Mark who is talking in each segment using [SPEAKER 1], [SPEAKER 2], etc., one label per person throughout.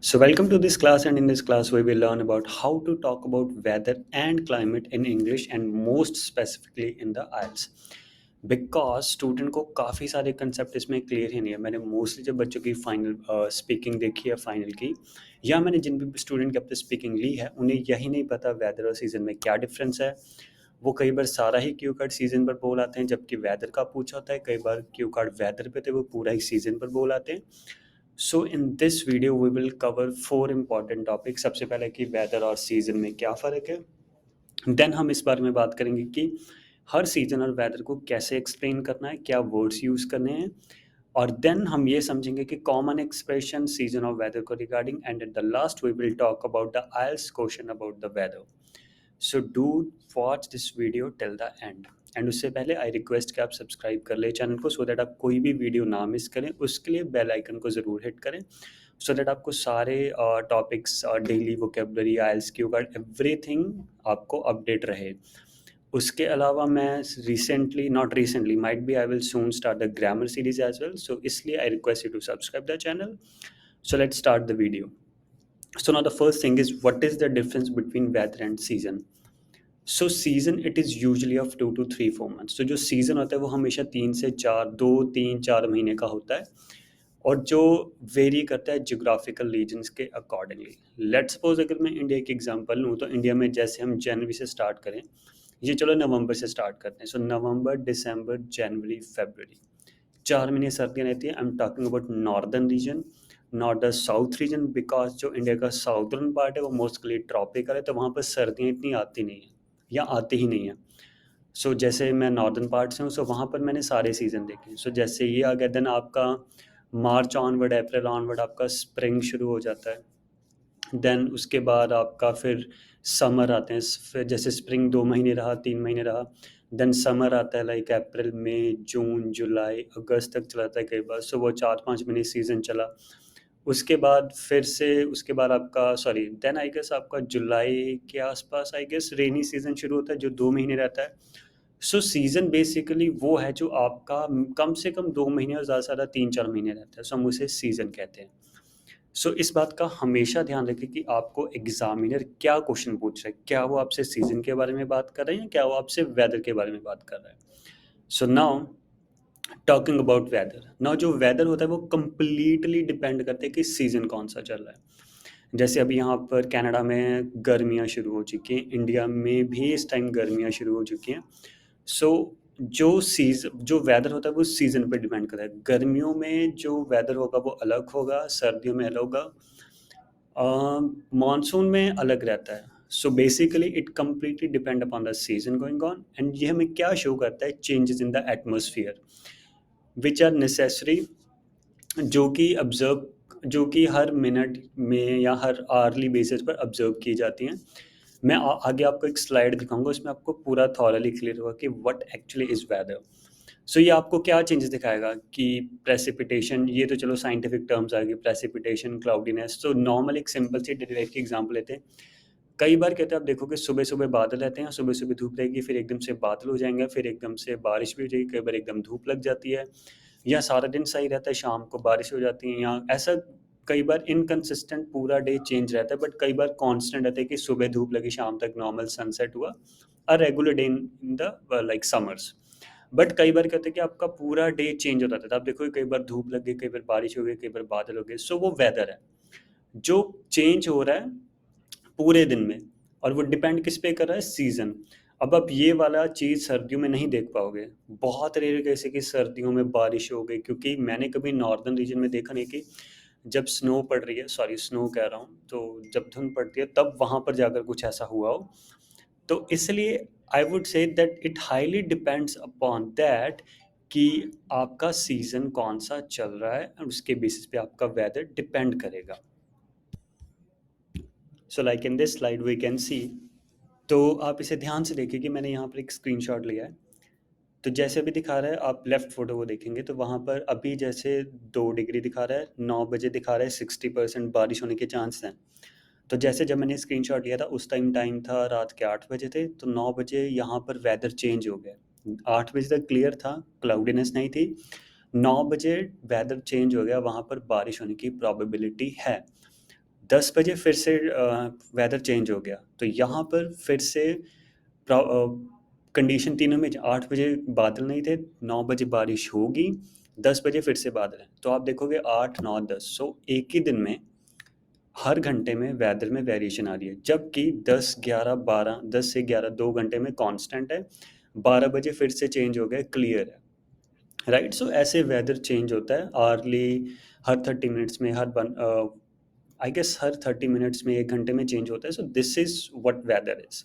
[SPEAKER 1] So, welcome to this class, and in this class, we will learn about how to talk about weather and climate in English, and most specifically in the IELTS. Because student को काफ़ी सारे concept इसमें clear ही नहीं है। मैंने mostly जब बच्चों की फाइनल स्पीकिंग देखी है फाइनल की, या मैंने जिन भी स्टूडेंट की अब तक स्पीकिंग ली है, उन्हें यही नहीं पता वेदर और सीज़न में क्या डिफरेंस है। वो कई बार सारा ही क्यू कार्ड सीज़न पर बोल आते हैं, जबकि वेदर का पूछा होता है। कई बार क्यू कार्ड वेदर पे थे, वो पूरा ही सीज़न पर बोल आते हैं। So in this video we will cover 4 important topic. सबसे पहले कि वेदर और सीज़न में क्या फ़र्क है। देन हम इस बारे में बात करेंगे कि हर सीज़न और वेदर को कैसे एक्सप्लेन करना है, क्या वर्ड्स यूज़ करने हैं। और देन हम ये समझेंगे कि कॉमन एक्सप्रेशन सीज़न और वेदर को regarding, and at the last we will talk about the IELTS question about the weather. So do watch this video till the end. And उससे पहले आई रिक्वेस्ट कि आप सब्सक्राइब कर ले channel को, so that आप कोई भी वीडियो ना मिस करें। उसके लिए बेल आइकन को ज़रूर हिट करें, सो दैट आपको सारे टॉपिक्स और daily vocabulary, IELTS, cue card, everything आपको अपडेट रहे। उसके अलावा मैं recently, not recently, might be I will soon start the grammar series as well. So इसलिए I request you to subscribe the channel. So let's start the video. So now the first thing is, what is the difference between weather and season? So season it is usually of 2 to 3 4 months। तो जो season होता है वो हमेशा 2 3 4 महीने का होता है, और जो वेरी करता है जियोग्राफिकल रीजन्स के अकॉर्डिंगली। लेट्स सपोज अगर मैं इंडिया की एग्जांपल लूँ, तो इंडिया में जैसे हम जनवरी से स्टार्ट करें, ये चलो नवंबर से स्टार्ट करते हैं। सो नवंबर, दिसंबर, जनवरी, फरवरी, 4 महीने सर्दियाँ रहती है। I am talking about northern region, not the south region, because जो इंडिया का साउथर्न पार्ट है वो मोस्टली ट्रॉपिकल है, तो वहाँ पर सर्दियाँ इतनी आती नहीं है, या आती ही नहीं है। सो जैसे मैं नॉर्दर्न पार्ट से हूँ, सो वहाँ पर मैंने सारे सीज़न देखे। सो जैसे ये आ गया, देन आपका मार्च ऑनवर्ड, अप्रैल ऑनवर्ड आपका स्प्रिंग शुरू हो जाता है। देन उसके बाद आपका फिर समर आते हैं। फिर जैसे स्प्रिंग 2 महीने रहा, 3 महीने रहा, देन समर आता है, लाइक अप्रैल, मई, जून, जुलाई, अगस्त तक चलाता है कई बार। सो वो 4 5 महीने सीज़न चला। उसके बाद फिर से, उसके बाद आपका सॉरी, देन आई गेस आपका जुलाई के आसपास आई गेस रेनी सीज़न शुरू होता है, जो 2 महीने रहता है। सो सीज़न बेसिकली वो है जो आपका कम से कम 2 महीने और ज़्यादा से ज़्यादा 3 4 महीने रहता है। सो हम उसे सीज़न कहते हैं। सो इस बात का हमेशा ध्यान रखें कि आपको एग्जामिनर क्या क्वेश्चन पूछ रहा है। क्या वो आपसे सीज़न के बारे में बात कर रहे हैं, क्या वो आपसे वेदर के बारे में बात कर रहा है। So now talking about whether. Now जो वेदर होता है वो कम्प्लीटली डिपेंड करता है कि सीज़न कौन सा चल रहा है। जैसे अभी यहाँ पर कनाडा में गर्मियाँ शुरू हो चुकी हैं, इंडिया में भी इस टाइम गर्मियाँ शुरू हो चुकी हैं। सो जो वेदर होता है वो सीज़न पे डिपेंड करता है। गर्मियों में जो वेदर होगा वो अलग होगा, सर्दियों में अलग होगा, मानसून में अलग रहता है। So basically it completely depend upon the season going on, and ये हमें क्या शो करता है, changes in the atmosphere which are necessary, जो कि ऑब्जर्व, जो कि हर मिनट में या हर आवर्ली बेसिस पर ऑब्जर्व की जाती हैं। मैं आगे आपको एक स्लाइड दिखाऊंगा, उसमें आपको पूरा थॉरली क्लियर होगा कि व्हाट एक्चुअली इज़ वेदर। सो ये आपको क्या चेंजेस दिखाएगा कि प्रेसिपिटेशन, ये तो चलो साइंटिफिक टर्म्स आ गए, प्रेसिपिटेशन, क्लाउडीनेस। तो नॉर्मल एक सिंपल सी डायरेक्ट की एग्जांपल लेते हैं। कई बार कहते हैं, आप देखोगे सुबह सुबह बादल रहते हैं, सुबह सुबह धूप रहेगी, फिर एकदम से बादल हो जाएंगे, फिर एकदम से बारिश भी हो जाएगी, कई बार एकदम धूप लग जाती है, या सारा दिन सही रहता है, शाम को बारिश हो जाती है, या ऐसा कई बार इनकंसिस्टेंट पूरा डे चेंज रहता है। बट कई बार कांस्टेंट रहता है कि सुबह धूप लगी, शाम तक नॉर्मल सनसेट हुआ, a regular day in the like summers. But कई बार कहते हैं कि आपका पूरा डे चेंज हो जाता है। तो आप देखो कई बार धूप लग गई, कई बार बारिश हो गई, कई बार बादल हो गए। सो वो वेदर है जो चेंज हो रहा है पूरे दिन में, और वो डिपेंड किस पे कर रहा है, सीज़न। अब आप ये वाला चीज़ सर्दियों में नहीं देख पाओगे। बहुत रेयर कैसे कि सर्दियों में बारिश हो गई, क्योंकि मैंने कभी नॉर्दर्न रीजन में देखा नहीं कि जब स्नो पड़ रही है, सॉरी स्नो कह रहा हूँ, तो जब धुंध पड़ती है तब वहाँ पर जाकर कुछ ऐसा हुआ हो। तो इसलिए I would say that it highly depends upon that कि आपका सीज़न कौन सा चल रहा है, और उसके बेसिस पे आपका वेदर डिपेंड करेगा। So like in this slide we can see, तो आप इसे ध्यान से देखिए कि मैंने यहाँ पर एक स्क्रीनशॉट लिया है। तो जैसे अभी दिखा रहा है, आप लेफ्ट फोटो को देखेंगे तो वहाँ पर अभी जैसे 2 डिग्री दिखा रहा है, 9 बजे दिखा रहा है 60% बारिश होने के चांस हैं। तो जैसे जब मैंने स्क्रीनशॉट लिया था उस टाइम था रात के 8 बजे थे, तो 9 बजे यहाँ पर वेदर चेंज हो गया। 8 बजे तक क्लियर था, क्लाउडीनेस नहीं थी। 9 बजे वेदर चेंज हो गया, वहाँ पर बारिश होने की प्रॉबिलिटी है। 10 बजे फिर से वेदर चेंज हो गया, तो यहाँ पर फिर से कंडीशन तीनों में 8 बजे बादल नहीं थे, 9 बजे बारिश होगी, 10 बजे फिर से बादल है, तो आप देखोगे 8 9 10, सो एक ही दिन में हर घंटे में वेदर में वेरिएशन आ रही है, जबकि 10 11 12, 10 से 11 2 घंटे में कांस्टेंट है, 12 बजे फिर से चेंज हो गया, क्लियर है, राइट। सो ऐसे वेदर चेंज होता है आर्ली, हर 30 मिनट्स में, आई गेस हर 30 मिनट्स में, 1 घंटे में चेंज होता है। So this is what weather is.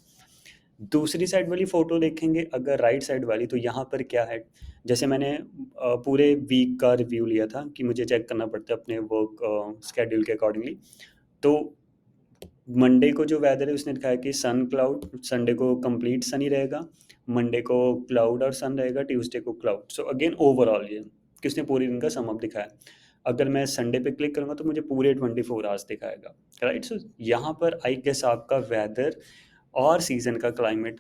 [SPEAKER 1] दूसरी साइड वाली फोटो देखेंगे अगर, राइट साइड वाली, तो यहाँ पर क्या है, जैसे मैंने पूरे वीक का रिव्यू लिया था कि मुझे चेक करना पड़ता है अपने वर्क स्केड्यूल के अकॉर्डिंगली। तो मंडे को जो वेदर है उसने दिखाया कि सन क्लाउड, संडे को कंप्लीट सनी रहेगा, मंडे को क्लाउड और सन रहेगा, ट्यूसडे को क्लाउड। सो अगेन ओवरऑल ये किसने पूरे दिन का सम अप दिखाया। अगर मैं संडे पे क्लिक करूँगा तो मुझे पूरे 24 आवर्स दिखाएगा, राइट। सो यहाँ पर आई गेस आपका वेदर और सीजन का क्लाइमेट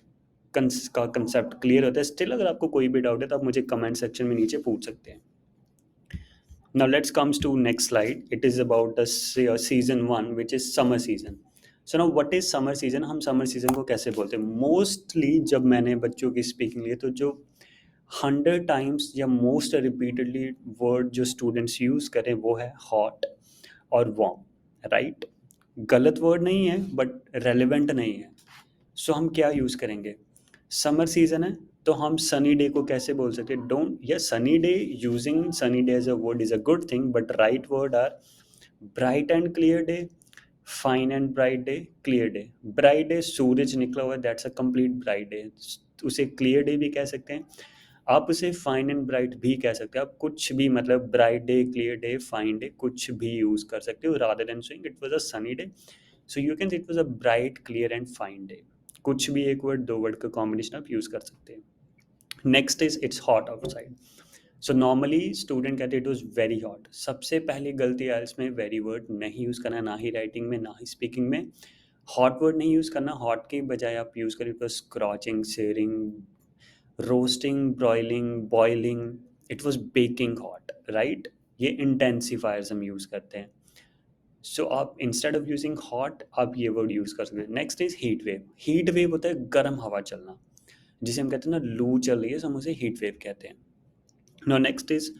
[SPEAKER 1] का कंसेप्ट क्लियर होता है। स्टिल अगर आपको कोई भी डाउट है तो आप मुझे कमेंट सेक्शन में नीचे पूछ सकते हैं। Now let's comes to next slide. It is about the season one, which is summer season. So now what is summer season? हम summer season को कैसे बोलते हैं? Mostly जब मैंने बच्चों की स्पीकिंग ली तो जो 100 times या मोस्ट रिपीटेडली वर्ड जो स्टूडेंट्स यूज़ करें वो है हॉट और वार्म, राइट। गलत वर्ड नहीं है बट रेलिवेंट नहीं है। सो हम क्या यूज़ करेंगे, समर सीजन है तो हम सनी डे को कैसे बोल सकते हैं, डोंट, या sunny day, using sunny day as a word is a good thing, but right word are bright and clear day, fine and bright day, clear day. Bright day सूरज निकला हुआ है, that's a complete bright day, उसे clear day भी कह सकते हैं, आप उसे फाइन एंड ब्राइट भी कह सकते हैं, आप कुछ भी, मतलब bright day, clear day, fine day, कुछ भी यूज कर सकते हो rather than saying it was a sunny day. So you can, it was a bright clear and fine day, कुछ भी एक वर्ड, दो वर्ड का कॉम्बिनेशन आप यूज कर सकते हैं। Next is it's hot outside. So normally student कहते हैं इट वॉज वेरी हॉट। सबसे पहली गलती आयल्स में वेरी वर्ड नहीं यूज़ करना, ना ही राइटिंग में ना ही स्पीकिंग में। हॉट वर्ड नहीं यूज़ करना, हॉट के बजाय आप यूज़ करें it was scorching, sharing, roasting, broiling, boiling, it was baking hot, right. ये इंटेंसिफायर्स हम यूज़ करते हैं। सो आप इंस्टेड ऑफ यूजिंग हॉट आप ये वर्ड यूज़ कर सकते हैं। Next is heat wave. Heat wave होता है गर्म हवा चलना, जिसे हम कहते हैं ना लू चल रही है, so हम उसे हीट वेव कहते हैं। नो नेक्स्ट इज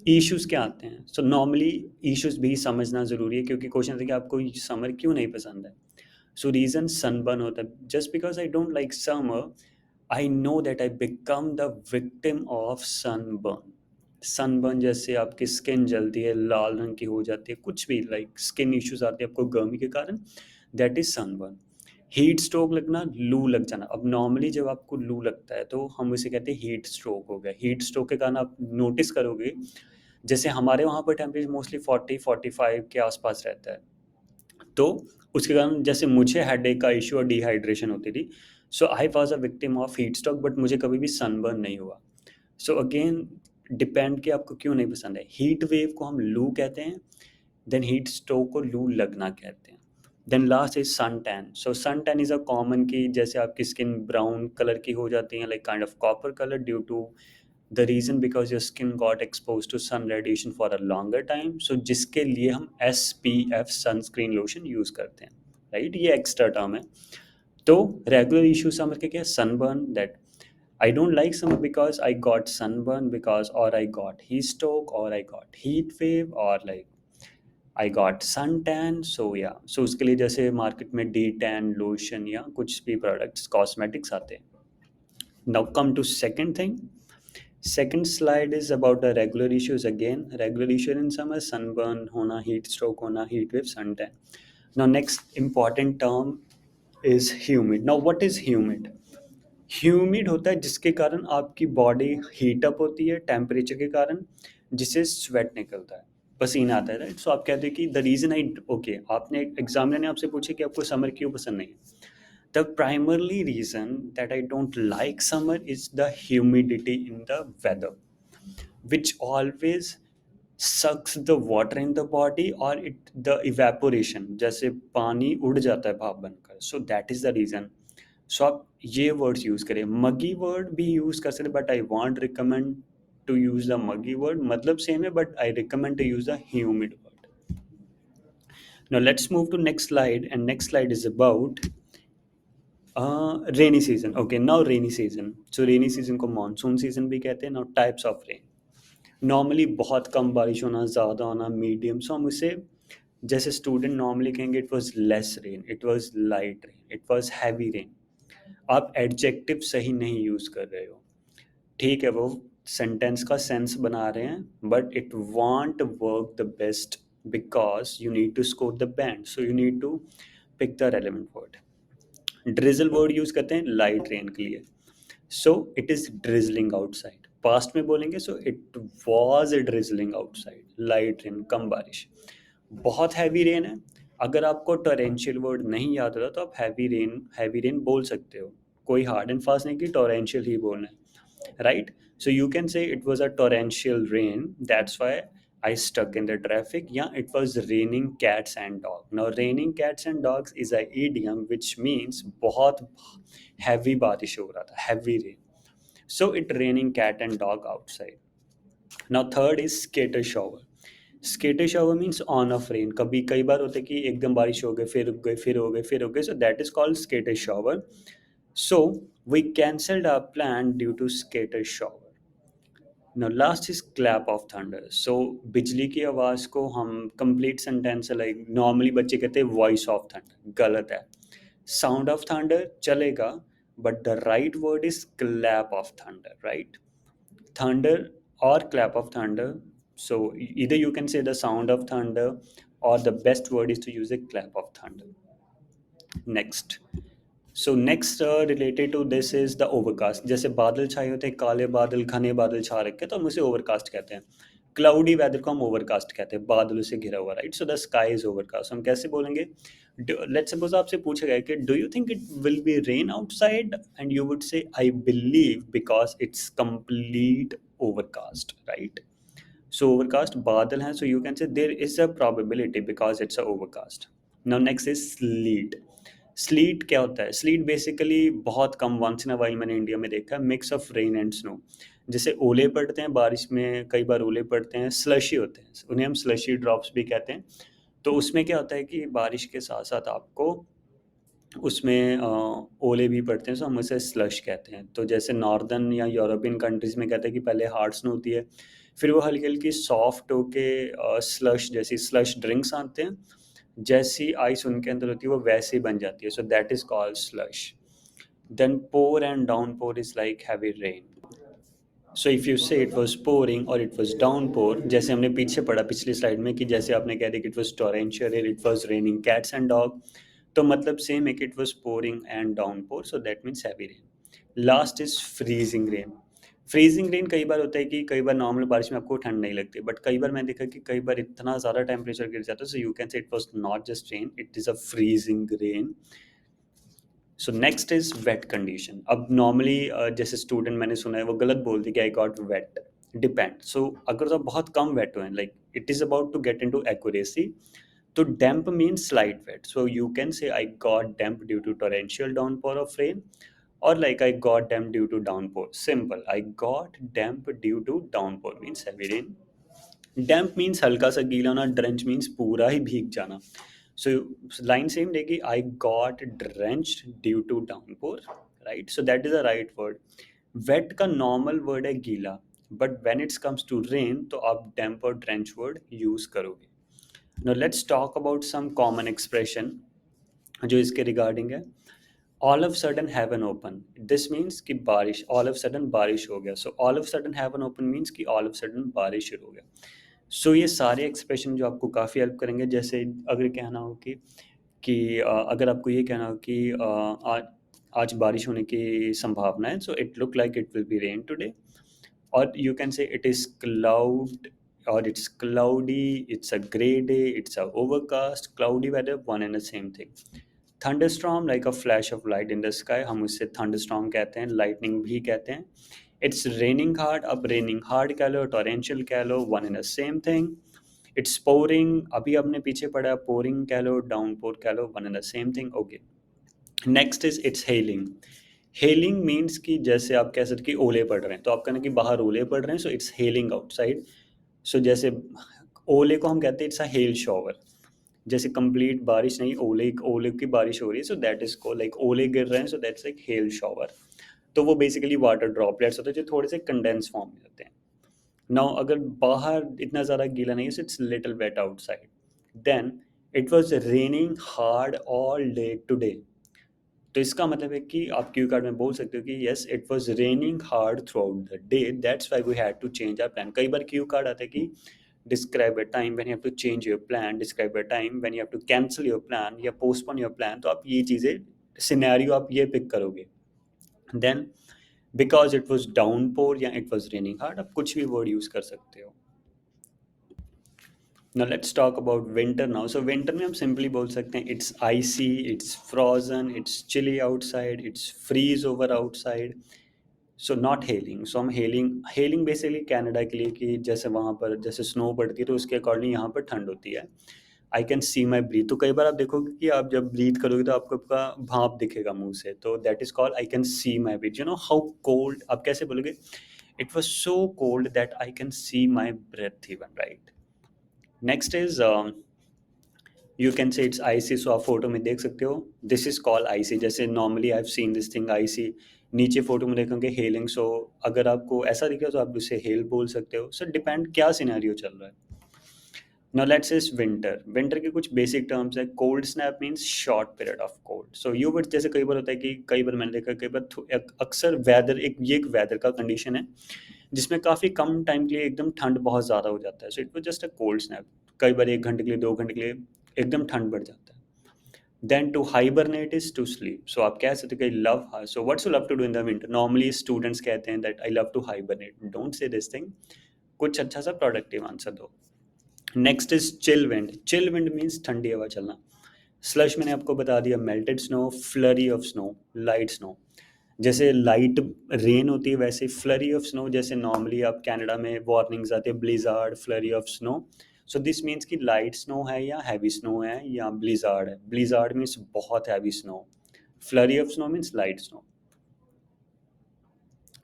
[SPEAKER 1] इश्यूज क्या आते हैं। सो नॉर्मली इश्यूज भी समझना ज़रूरी है, क्योंकि क्वेश्चन है कि आपको समर क्यों नहीं पसंद है। सो रीज़न सनबर्न होता है, just because I don't like summer I know that I become the victim of sunburn. Sunburn जैसे आपकी स्किन जलती है, लाल रंग की हो जाती है, कुछ भी लाइक स्किन इश्यूज आते हैं आपको गर्मी के कारण, that is sunburn. Heat stroke लगना, लू लग जाना। अब नॉर्मली जब आपको लू लगता है तो हम उसे कहते हैं हीट स्ट्रोक हो गया। हीट स्ट्रोक के कारण आप नोटिस करोगे, जैसे हमारे वहाँ पर टेम्परेचर मोस्टली 40-45 के आसपास रहता है, तो उसके कारण जैसे मुझे हेडेक का इशू और डिहाइड्रेशन होती थी, so I was a victim of heat stroke, but मुझे कभी भी सनबर्न नहीं हुआ। सो अगेन डिपेंड कि आपको क्यों नहीं पसंद है। हीट वेव को हम लू कहते हैं, देन हीट स्ट्रोक को लू लगना कहते हैं। Then last is sun tan. So sun tan is a common की जैसे आपकी स्किन ब्राउन कलर की हो जाती है, like kind of copper colour, due to the reason because your skin got expose to sun radiation for a longer time. So जिसके लिए हम SPF सनस्क्रीन लोशन यूज़ करते हैं, राइट। ये एक्स्ट्रा टर्म है। तो रेगुलर इशू समर के क्या, sunburn, that I don't like summer because I got sunburn, because or I got heat stroke, or I got heat wave, or like I got suntan. So yeah, so उसके लिए जैसे market में D tan lotion या कुछ भी products cosmetics आते हैं। Now come to second thing. Second slide is about the regular issues again. Regular issue in summer, sunburn होना, heat stroke होना, heat wave, suntan. Now next important term is humid. Now what is humid? Humid होता है जिसके कारण आपकी body heat up होती है temperature के कारण, जिससे स्वेट निकलता है, पसीना आता है, राइट। सो आप कहते हैं कि द रीज़न आई, ओके, आपने एग्जामिनर ने आपसे पूछे कि आपको समर क्यों पसंद नहीं है। The primarily reason that I don't like summer is the humidity in the weather, which always sucks the water in the body, or it the evaporation, जैसे पानी उड़ जाता है भाप बनकर, so that is the reason। सो आप ये words use करें, मगी वर्ड भी यूज़ कर सकते, but I won't recommend to use the muggy word, मतलब सेम है but I recommend to use the humid word. Now let's move to next slide, and next slide is about rainy season. Okay, now rainy season. So rainy season को monsoon season भी कहते हैं. Now types of rain. Normally बहुत कम बारिश होना, ज़्यादा होना, medium. सो हम उसे जैसे स्टूडेंट नॉर्मली कहेंगे it was less rain, it was light rain, it was heavy rain. आप एडजेक्टिव सही नहीं यूज़ कर रहे हो. ठीक है, वो सेंटेंस का सेंस बना रहे हैं but it won't work the best because you need to score the band. So you need to pick the relevant word. Drizzle word use करते हैं लाइट रेन के लिए. So it is drizzling outside. Past में बोलेंगे so it was drizzling outside. Light rain, कम बारिश. बहुत heavy rain है. अगर आपको टोरेंशियल वर्ड नहीं याद होता तो आप हैवी रेन बोल सकते हो. कोई हार्ड एंड फास्ट नहीं कि टोरेंशियल ही बोलना है, right? So you can say it was a torrential rain, that's why I stuck in the traffic. Yeah, it was raining cats and dogs. Now, raining cats and dogs is a idiom which means बहुत heavy बारिश हो रहा था, heavy rain. So it raining cat and dog outside. Now third is skater shower. Skater shower means on off rain. कभी कई बार होता है कि एकदम बारिश हो गई, फिर रुक गई, फिर हो गई, फिर हो गई. So that is called skater shower. So we cancelled our plan due to skater shower. Now last is clap of thunder. So बिजली की आवाज़ को हम complete sentence लाइक नॉर्मली बच्चे कहते हैं वॉइस ऑफ थंडर. गलत है. साउंड ऑफ थंडर चलेगा but the right word is clap of thunder, right? Thunder or clap of thunder. So either you can say the sound of thunder or the best word is to use a clap of thunder. Next. So next related to this is the overcast. जैसे बादल छाए होते हैं, काले बादल, घने बादल छा रखे तो हम उसे ओवरकास्ट कहते हैं. क्लाउडी वेदर को हम ओवरकास्ट कहते हैं, बादलों से घिरा हुआ, right? So the sky is overcast. हम कैसे बोलेंगे? लेट्स सपोज आपसे पूछा गया कि do you think it will be rain outside, and you would say I believe because it's complete overcast, right? So overcast बादल हैं, so you can say there is a probability because it's a overcast. Now next is sleet. Sleet क्या होता है? Sleet basically बहुत कम, once in a while मैंने India में देखा है, mix of rain and snow. जैसे ओले पड़ते हैं बारिश में, कई बार ओले पड़ते हैं, स्लशी होते हैं, उन्हें हम स्लशी ड्रॉप्स भी कहते हैं. तो उसमें क्या होता है कि बारिश के साथ साथ आपको उसमें ओले भी पड़ते हैं, सो हम उसे स्लश कहते हैं. तो जैसे नॉर्दर्न या यूरोपियन कंट्रीज़ में कहते हैं कि पहले हार्ड स्नो होती है, फिर वो हल्की हल्की सॉफ्ट होके स्लश जैसी स्लश ड्रिंक्स आते हैं, जैसी आइस उनके अंदर होती है वो वैसे ही बन जाती है. So that is called slush. Then pour and downpour is like heavy rain. So if you say it was pouring और इट वाज डाउन पोर, जैसे हमने पीछे पढ़ा पिछली स्लाइड में कि जैसे आपने कह दिया कि it was torrential, it was raining cats and dog, तो मतलब सेम है कि it was pouring and downpour, so that means heavy rain. Last is freezing rain. Freezing rain कई बार होता है कि कई बार नॉर्मल बारिश में आपको ठंड नहीं लगती, बट कई बार मैंने देखा कि कई बार इतना ज़्यादा टेम्परेचर गिर जाता है, so you can say it was not just rain, it is a freezing rain. So next is wet condition. अब नॉर्मली जैसे स्टूडेंट मैंने सुना है वो गलत बोलते कि I got wet. Depend. So अगर तो बहुत कम वेट हुए, like it is about to get into accuracy, तो damp means slight wet. So you can say I got damp due to torrential downpour of rain, or like I got damp due to downpour. Simple. I got damp due to downpour means heavy rain. Damp means हल्का सा गीला होना, drenched means पूरा ही भीग जाना. So line same रहेगी, I got drenched due to downpour, right? So that is the right word. Wet का normal word है गीला, but when it comes to rain तो आप damp और drench word use करोगे. Now let's talk about some common expression जो इसके regarding है. All of sudden heaven open, this means कि बारिश, ऑल ऑफ सडन बारिश हो गया. So all of sudden heaven open means कि ऑल ऑफ सडन बारिश शुरू हो गया. सो ये सारे एक्सप्रेशन जो आपको काफ़ी हेल्प करेंगे. जैसे अगर कहना हो कि अगर आपको ये कहना हो कि आज आज बारिश होने की संभावना है, so it look like it will be rain today, और you can say it is cloud or it's cloudy, it's a gray day, it's a overcast, cloudy weather, one and the same thing. Thunderstorm like a flash of light in the sky, हम उसे thunderstorm कहते हैं, lightning भी कहते हैं. It's raining hard, अब raining hard कह लो, टोरेंशियल कह लो, one in the same thing. It's pouring, अभी हमने पीछे पढ़ा, पोरिंग कह लो, डाउन पोर कह लो, one in the same thing. Okay. Next is it's hailing. Hailing means कि जैसे आप कह सकते कि ओले पड़ रहे हैं, तो आप कहना कि बाहर ओले पड़ रहे हैं, सो इट्स हेलिंग आउटसाइड. सो जैसे ओले को हम कहते हैं इट्स अ हेल शॉवर. जैसे कंप्लीट बारिश नहीं, ओले ओले की बारिश हो रही है, सो दैट इज को लाइक ओले गिर रहे हैं, so that's like hell shower. तो वो बेसिकली वाटर ड्रॉपलेट्स होते हैं जो थोड़े से कंडेंस फॉर्म में होते हैं। नाउ अगर बाहर इतना ज़्यादा गीला नहीं है, so it's little wet outside. Then it was raining hard all day today. तो इसका मतलब है कि आप क्यू कार्ड में बोल सकते हो कि yes it was raining hard throughout the day, that's why we had to change our plan. कई बार क्यू कार्ड आता है कि describe a time when you have to change your plan, describe a time when you have to cancel your plan या postpone your plan. तो आप ये चीज़ें सिनेरियो आप ये पिक करोगे। Then because it was downpour या इट वाज रेनिंग हार्ड, आप कुछ भी वर्ड यूज़ कर सकते हो। Now let's talk about winter now. So winter में हम simply बोल सकते हैं it's icy, it's frozen, it's chilly outside, it's freeze over outside. So not hailing. So हम hailing basically कनाडा के लिए कि जैसे वहाँ पर जैसे स्नो पड़ती है तो उसके अकॉर्डिंग यहाँ पर ठंड होती है। आई कैन सी माई ब्रीथ, तो कई बार आप देखोगे कि आप जब ब्रीथ करोगे तो आपको आपका भाप दिखेगा मुंह से, तो that is called I can see my breath. You know how cold, आप कैसे बोलोगे it was so cold that I can see my breath even, right. Next is you can say it's icy. So आप photo में देख सकते हो this is called icy. जैसे normally I have seen this thing icy, नीचे photo में देखोगे hailing. सो अगर आपको ऐसा दिख रहा है तो आप उसे हेल बोल सकते हो। सो डिपेंड क्या सिनेरियो चल रहा है। Now let's say winter. Winter के कुछ बेसिक टर्म्स है। Cold snap means short period of cold. So you but जैसे कई बार होता है कि कई बार मैंने देखा, कई बार अक्सर वेदर एक वेदर का कंडीशन है जिसमें काफ़ी कम टाइम के लिए एकदम ठंड बहुत ज़्यादा हो जाता है। So it was just a cold snap. कई बार 1 घंटे के लिए 2 घंटे के लिए एकदम ठंड बढ़ जाता है। Then to hibernate is to sleep. So आप कह सकते हो कि love, so what's you love to do in the winter. Normally students कहते हैं that I love to hibernate. Don't say this thing, कुछ अच्छा सा प्रोडक्टिव आंसर दो। Next is chill wind. Chill wind means ठंडी हवा चलना। स्लश मैंने आपको बता दिया, melted snow, flurry of snow, light snow. जैसे लाइट रेन होती है वैसे फ्लरी ऑफ स्नो, जैसे नॉर्मली आप कनाडा में वार्निंग्स आते हैं blizzard, flurry of snow. So this means कि लाइट स्नो है या हैवी स्नो है या ब्लिजार्ड है। ब्लिजार्ड मीन्स बहुत heavy snow, flurry of snow means light snow.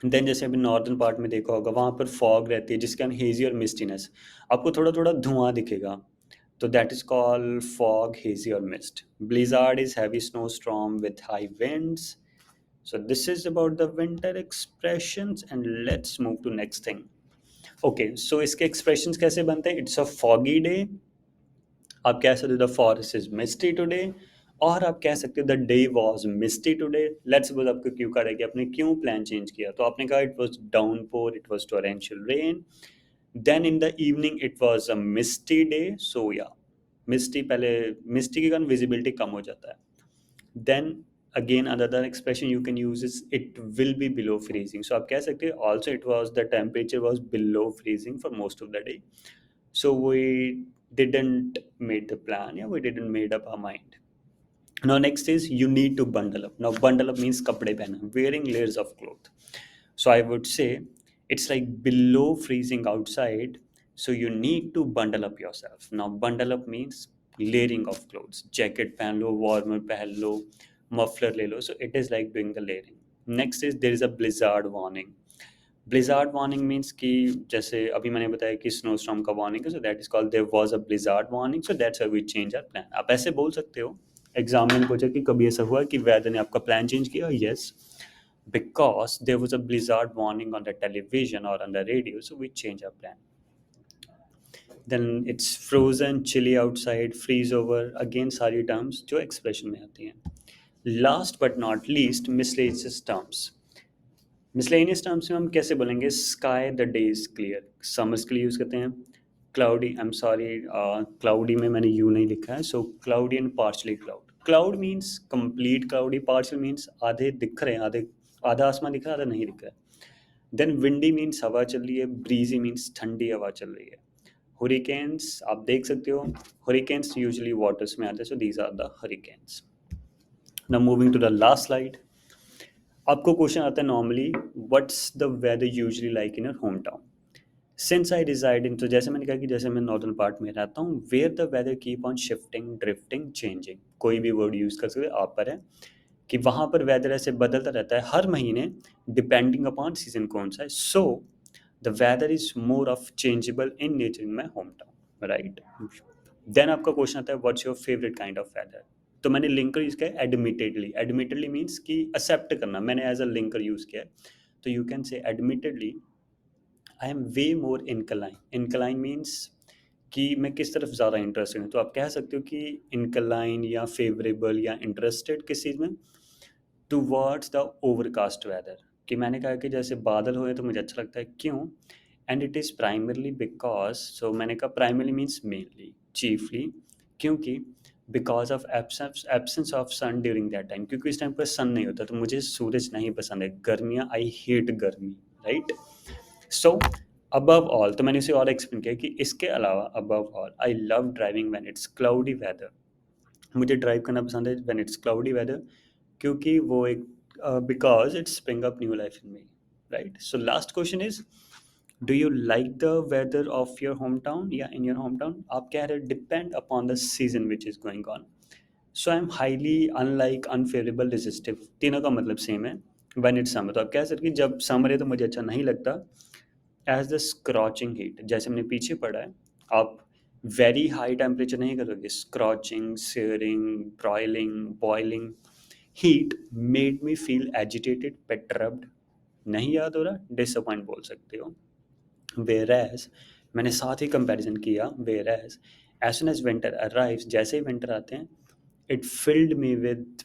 [SPEAKER 1] Then जैसे अभी नॉर्दर्न पार्ट में देखा होगा वहाँ पर फॉग रहती है जिसके हम हेजी और मिस्टीनेस, आपको थोड़ा थोड़ा धुआं दिखेगा, तो that is called fog, hazy or mist. Blizzard is heavy snowstorm with high winds. So this is about the winter expressions and let's move to next thing. Okay, so इसके expressions कैसे बनते हैं? It's a foggy day. आप कह सकते हो the forest is misty today. और आप कह सकते हो the day was misty today. Let's suppose आपको क्यों कहा है कि आपने क्यों प्लान चेंज किया, तो आपने कहा it was downpour, it was torrential rain. Then in the evening it was a misty day. So yeah, मिस्टी, पहले मिस्टी के कारण विजिबिलिटी कम हो जाता है। Then again another expression you can use is it will be below freezing. So आप कह सकते हैं also it was the temperature was below freezing for most of the day. So we didn't made the plan या we didn't made up our mind. Now next is you need to bundle up. Now bundle up means kapde pehna, wearing layers of cloth. So I would say it's like below freezing outside, so you need to bundle up yourself. Now bundle up means layering of clothes. Jacket पहन लो, warmer पहन लो, muffler ले लो. So it is like doing the layering. Next is there is a blizzard warning. Blizzard warning means कि जैसे अभी मैंने बताया कि snowstorm का warning है, so that is called there was a blizzard warning, so that's why we change our plan. आप ऐसे बोल सकते हो एग्जाम में पूछा कि कभी ऐसा हुआ कि वेदर ने आपका प्लान चेंज किया, yes because there was a blizzard warning on the television or on the radio, so we change our plan. Then it's frozen, chilly outside, freeze over, again सारी terms जो expression में आती हैं। Last but not least miscellaneous terms. Miscellaneous terms में हम कैसे बोलेंगे, sky the day is clear, summers के लिए यूज़ करते हैं। Cloudy, I am sorry cloudy में मैंने यू नहीं लिखा है, so cloudy and partially cloud. Cloud means complete cloudy, partial means आधे दिख रहे हैं, आधे आधा आसमान दिख रहा है, आधा नहीं दिख रहा है। देन विंडी मीन्स हवा चल रही है, ब्रीजी मीन्स ठंडी हवा चल रही है। हुरिकेन्स आप देख सकते हो, हुरिकेन्स यूजुअली वाटर्स में आते हैं, so these are the hurricanes. Now moving to the last slide. आपको क्वेश्चन आता है normally what's the weather usually like in your home town. Since I resided in, तो जैसे मैंने कहा कि जैसे मैं नॉर्दर्न पार्ट में रहता हूँ, where the weather keep on shifting, drifting, changing, कोई भी वर्ड यूज़ कर सकते आप पर है कि वहाँ पर वेदर ऐसे बदलता रहता है हर महीने डिपेंडिंग अपॉन सीजन कौन सा है। So the weather is more of changeable in nature in my home town, right. Then आपका क्वेश्चन आता है what's your favourite kind of weather. तो मैंने लिंकर यूज़ किया है एडमिटेडली। एडमिटेडली मीन्स कि एक्सेप्ट करना, मैंने एज अ लिंकर यूज़ किया है। तो you can say admittedly I am way more incline. Incline means कि मैं किस तरफ ज़्यादा इंटरेस्टेड हूँ। तो आप कह सकते हो कि इनकलाइन या फेवरेबल या इंटरेस्टेड किस चीज़ में, टूवर्ड्स द ओवरकास्ट वेदर। कि मैंने कहा कि जैसे बादल हुए तो मुझे अच्छा लगता है, क्यों? And it is primarily because, so मैंने कहा प्राइमरली मीन्स मेनली, चीफली, क्योंकि because of absence of sun during that time, क्योंकि इस टाइम पर सन नहीं होता, तो मुझे सूरज नहीं पसंद है, गर्मियाँ, आई हेट गर्मी, राइट। सो अबव ऑल, तो मैंने उसे और एक्सप्लेन किया कि इसके अलावा above all I love driving when it's cloudy weather. मुझे ड्राइव करना पसंद है व्हेन इट्स क्लाउडी वेदर, क्योंकि वो एक because it's spring up new life in me, right. So last question is, do you like the weather of your home town या in your home town? आप कह रहे depend upon the season which is going on. So I am highly unlike unfavourable resistive, तीनों का मतलब same है। When it's summer, तो आप कह सकते कि जब समर है तो मुझे अच्छा नहीं लगता। एज द स्क्रॉचिंग हीट, जैसे हमने पीछे पढ़ा है, आप वेरी हाई टेम्परेचर नहीं करोगे, scorching, searing, broiling, boiling heat made me feel agitated, perturbed, नहीं याद हो रहा, डिसअपॉइंट बोल सकते हो। वेयर एज, मैंने साथ ही कंपैरिजन किया, whereas as soon as winter arrives, जैसे ही विंटर आते हैं, it filled me with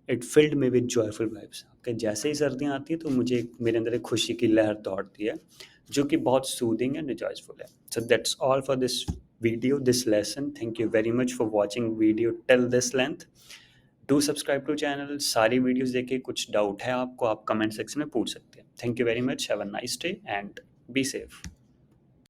[SPEAKER 1] it filled me with joyful vibes. कि जैसे ही सर्दियाँ आती हैं तो मुझे मेरे अंदर एक खुशी की लहर दौड़ती है, जो कि बहुत सूदिंग एंड रिजॉयफुल है। So that's all for this video, this lesson. Thank you very much for watching video till this length. Do subscribe to channel। सारी वीडियोस देखे, कुछ डाउट है आपको आप कमेंट सेक्शन में पूछ सकते हैं। Thank you very much, have a nice day and be safe.